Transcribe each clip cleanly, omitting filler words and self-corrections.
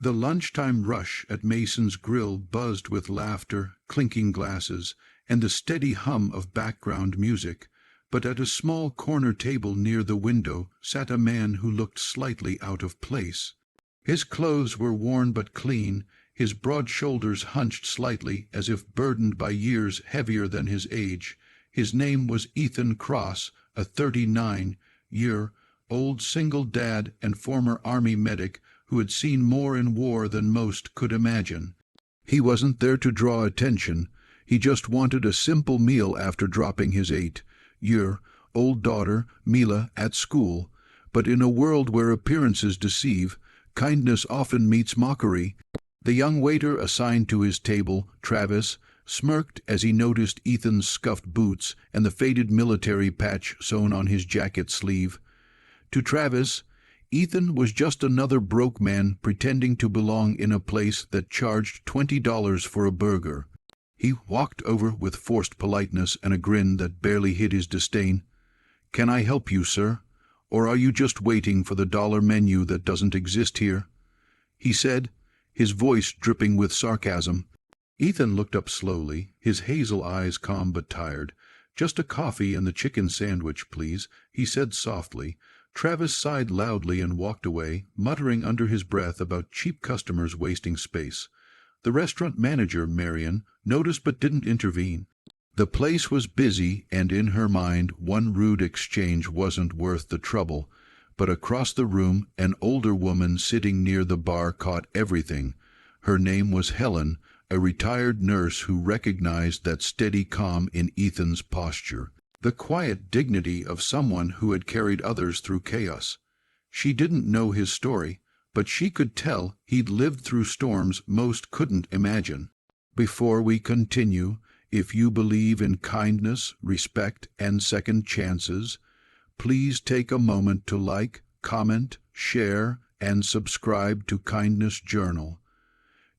The lunchtime rush at Mason's grill buzzed with laughter, clinking glasses, and the steady hum of background music, but at a small corner table near the window sat a man who looked slightly out of place. His clothes were worn but clean, his broad shoulders hunched slightly as if burdened by years heavier than his age. His name was Ethan Cross, a 39-year-old single dad and former Army medic who had seen more in war than most could imagine. He wasn't there to draw attention. He just wanted a simple meal after dropping his 8-year-old daughter, Mila, at school. But in a world where appearances deceive, kindness often meets mockery. The young waiter assigned to his table, Travis, smirked as he noticed Ethan's scuffed boots and the faded military patch sewn on his jacket sleeve. To Travis, Ethan was just another broke man pretending to belong in a place that charged $20 for a burger. He walked over with forced politeness and a grin that barely hid his disdain. "Can I help you, sir? Or are you just waiting for the dollar menu that doesn't exist here?" he said, his voice dripping with sarcasm. Ethan looked up slowly, his hazel eyes calm but tired. "Just a coffee and the chicken sandwich, please," he said softly. Travis sighed loudly and walked away, muttering under his breath about cheap customers wasting space. The restaurant manager, Marion, noticed but didn't intervene. The place was busy, and in her mind one rude exchange wasn't worth the trouble. But across the room, an older woman sitting near the bar caught everything. Her name was Helen, a retired nurse who recognized that steady calm in Ethan's posture, the quiet dignity of someone who had carried others through chaos. She didn't know his story, but she could tell he'd lived through storms most couldn't imagine. "Before we continue, if you believe in kindness, respect, and second chances, please take a moment to like, comment, share, and subscribe to Kindness Journal.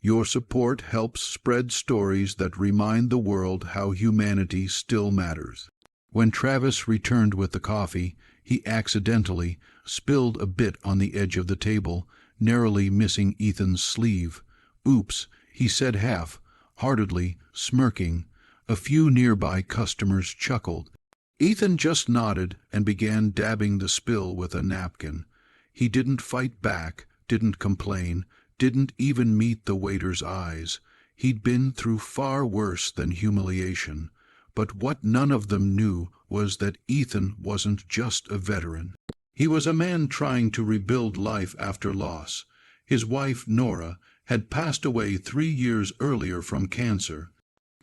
Your support helps spread stories that remind the world how humanity still matters." When Travis returned with the coffee, he accidentally spilled a bit on the edge of the table, narrowly missing Ethan's sleeve. "Oops," he said half-heartedly, smirking. A few nearby customers chuckled. Ethan just nodded and began dabbing the spill with a napkin. He didn't fight back, didn't complain, didn't even meet the waiter's eyes. He'd been through far worse than humiliation. But what none of them knew was that Ethan wasn't just a veteran. He was a man trying to rebuild life after loss. His wife, Nora, had passed away 3 years earlier from cancer.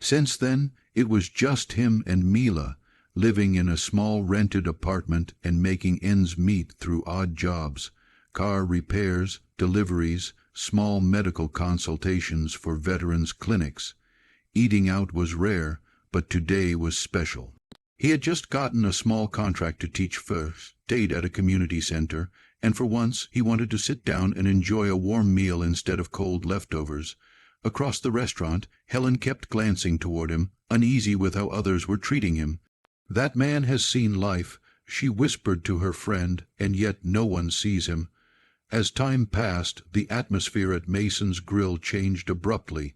Since then, it was just him and Mila, living in a small rented apartment and making ends meet through odd jobs, car repairs, deliveries, small medical consultations for veterans' clinics. Eating out was rare, but today was special. He had just gotten a small contract to teach first aid at a community center, and for once he wanted to sit down and enjoy a warm meal instead of cold leftovers. Across the restaurant, Helen kept glancing toward him, uneasy with how others were treating him. "That man has seen life," she whispered to her friend, "and yet no one sees him." As time passed, the atmosphere at Mason's Grill changed abruptly.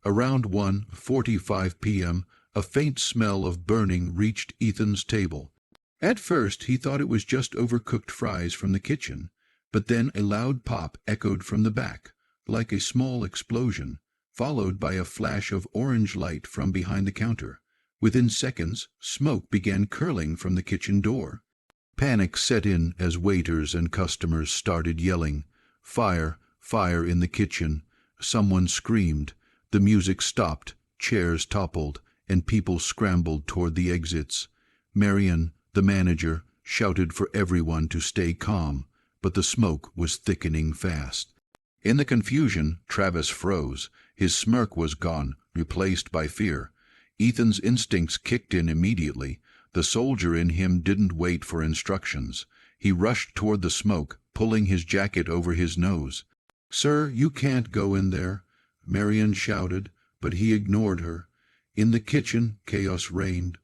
Around 1:45 p.m., a faint smell of burning reached Ethan's table. At first he thought it was just overcooked fries from the kitchen, but then a loud pop echoed from the back, like a small explosion, followed by a flash of orange light from behind the counter. Within seconds, smoke began curling from the kitchen door. Panic set in as waiters and customers started yelling, "Fire! Fire in the kitchen!" Someone screamed. The music stopped, chairs toppled, and people scrambled toward the exits. Marion, the manager, shouted for everyone to stay calm, but the smoke was thickening fast. In the confusion, Travis froze. His smirk was gone, replaced by fear. Ethan's instincts kicked in immediately. The soldier in him didn't wait for instructions. He rushed toward the smoke, pulling his jacket over his nose. "Sir, you can't go in there," Marion shouted, but he ignored her. In the kitchen, chaos reigned.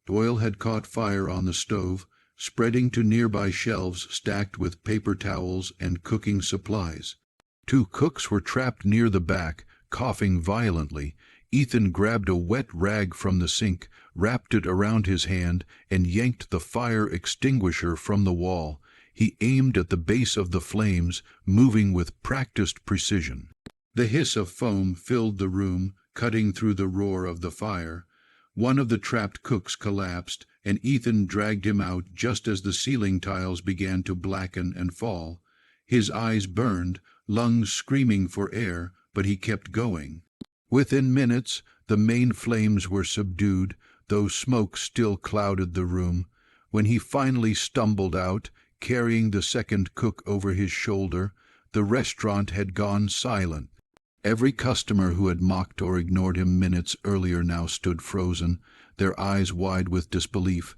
Oil had caught fire on the stove, spreading to nearby shelves stacked with paper towels and cooking supplies. Two cooks were trapped near the back, coughing violently. Ethan grabbed a wet rag from the sink, wrapped it around his hand, and yanked the fire extinguisher from the wall. He aimed at the base of the flames, moving with practiced precision. The hiss of foam filled the room, cutting through the roar of the fire. One of the trapped cooks collapsed, and Ethan dragged him out just as the ceiling tiles began to blacken and fall. His eyes burned, lungs screaming for air, but he kept going. Within minutes, the main flames were subdued, though smoke still clouded the room. When he finally stumbled out, carrying the second cook over his shoulder, the restaurant had gone silent. Every customer who had mocked or ignored him minutes earlier now stood frozen, their eyes wide with disbelief.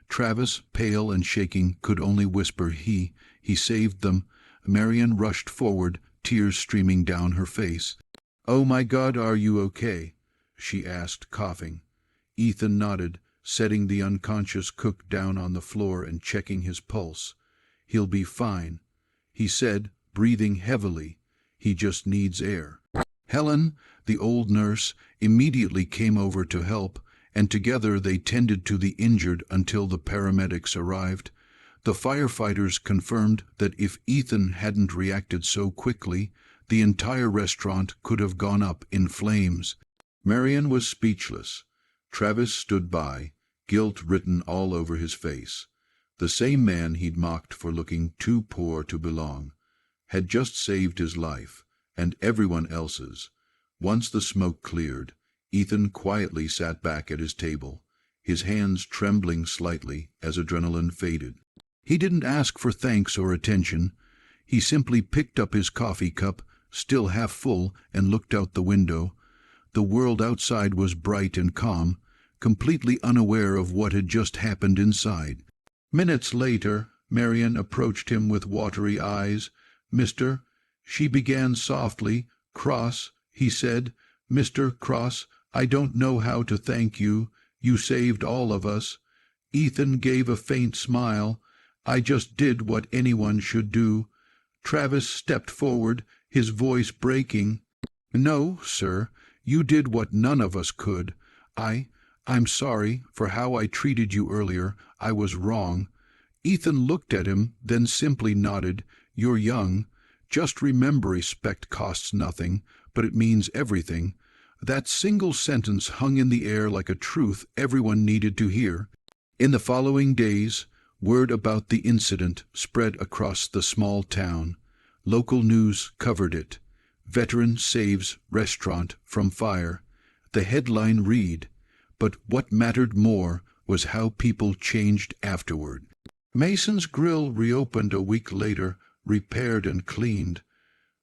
Travis, pale and shaking, could only whisper, He saved them." Marian rushed forward, tears streaming down her face. "Oh my God, are you okay?" she asked, coughing. Ethan nodded, setting the unconscious cook down on the floor and checking his pulse. "He'll be fine," he said, breathing heavily. "He just needs air." Helen, the old nurse, immediately came over to help, and together they tended to the injured until the paramedics arrived. The firefighters confirmed that if Ethan hadn't reacted so quickly, the entire restaurant could have gone up in flames. Marian was speechless. Travis stood by, guilt written all over his face. The same man he'd mocked for looking too poor to belong had just saved his life, and everyone else's. Once the smoke cleared, Ethan quietly sat back at his table, his hands trembling slightly as adrenaline faded. He didn't ask for thanks or attention. He simply picked up his coffee cup, still half full, and looked out the window. The world outside was bright and calm, completely unaware of what had just happened inside. Minutes later, Marian approached him with watery eyes. "Mr." She began softly. "Cross," he said. "Mr. Cross, I don't know how to thank you. You saved all of us." Ethan gave a faint smile. "I just did what anyone should do." Travis stepped forward, his voice breaking. "No, sir, you did what none of us could. I'm sorry for how I treated you earlier. I was wrong." Ethan looked at him, then simply nodded. "You're young. Just remember, respect costs nothing, but it means everything." That single sentence hung in the air like a truth everyone needed to hear. In the following days, word about the incident spread across the small town. Local news covered it. "Veteran saves restaurant from fire." The headline read, but what mattered more was how people changed afterward. Mason's Grill reopened a week later, repaired and cleaned.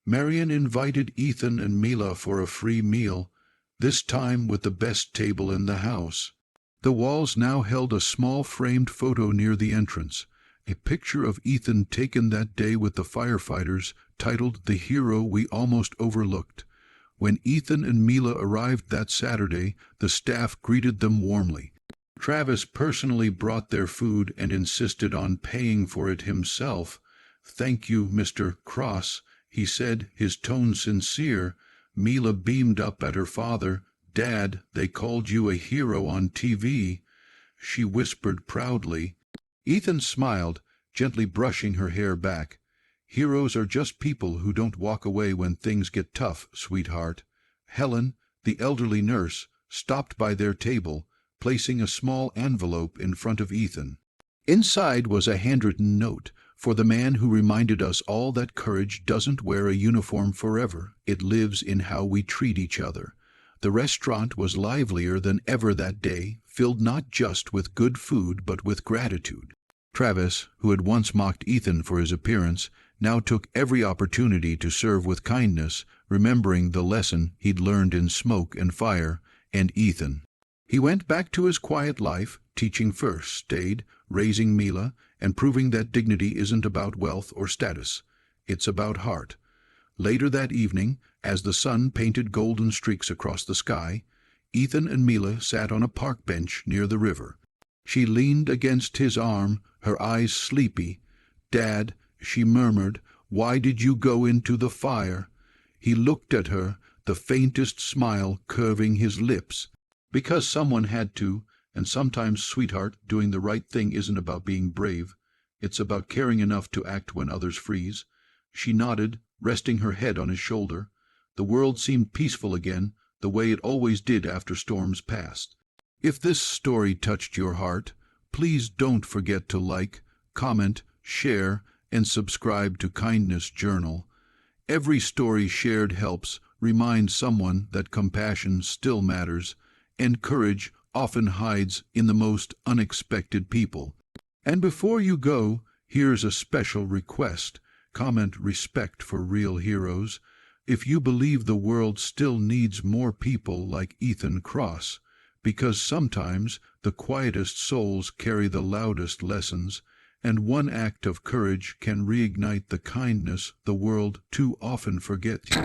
Marian invited Ethan and Mila for a free meal, this time with the best table in the house. The walls now held a small framed photo near the entrance, a picture of Ethan taken that day with the firefighters, titled "The Hero We Almost Overlooked." When Ethan and Mila arrived that Saturday, the staff greeted them warmly. Travis personally brought their food and insisted on paying for it himself. "Thank you, Mr. Cross," he said, his tone sincere. Mila beamed up at her father. "Dad, they called you a hero on TV," she whispered proudly. Ethan smiled, gently brushing her hair back. "Heroes are just people who don't walk away when things get tough, sweetheart." Helen, the elderly nurse, stopped by their table, placing a small envelope in front of Ethan. Inside was a handwritten note, "For the man who reminded us all that courage doesn't wear a uniform forever. It lives in how we treat each other." The restaurant was livelier than ever that day, filled not just with good food but with gratitude. Travis, who had once mocked Ethan for his appearance, now took every opportunity to serve with kindness, remembering the lesson he'd learned in smoke and fire, and Ethan. He went back to his quiet life, teaching first aid, raising Mila, and proving that dignity isn't about wealth or status. It's about heart. Later that evening, as the sun painted golden streaks across the sky, Ethan and Mila sat on a park bench near the river. She leaned against his arm, her eyes sleepy. "Dad," she murmured, "why did you go into the fire?" He looked at her, the faintest smile curving his lips. Because someone had to, and sometimes, sweetheart, doing the right thing isn't about being brave. It's about caring enough to act when others freeze. She nodded, resting her head on his shoulder. The world seemed peaceful again, the way it always did after storms passed. If this story touched your heart, please don't forget to like, comment, share, and subscribe to Kindness Journal. Every story shared helps remind someone that compassion still matters, and courage often hides in the most unexpected people. And before you go, here's a special request. Comment respect for real heroes. If you believe the world still needs more people like Ethan Cross, because sometimes the quietest souls carry the loudest lessons, and one act of courage can reignite the kindness the world too often forgets.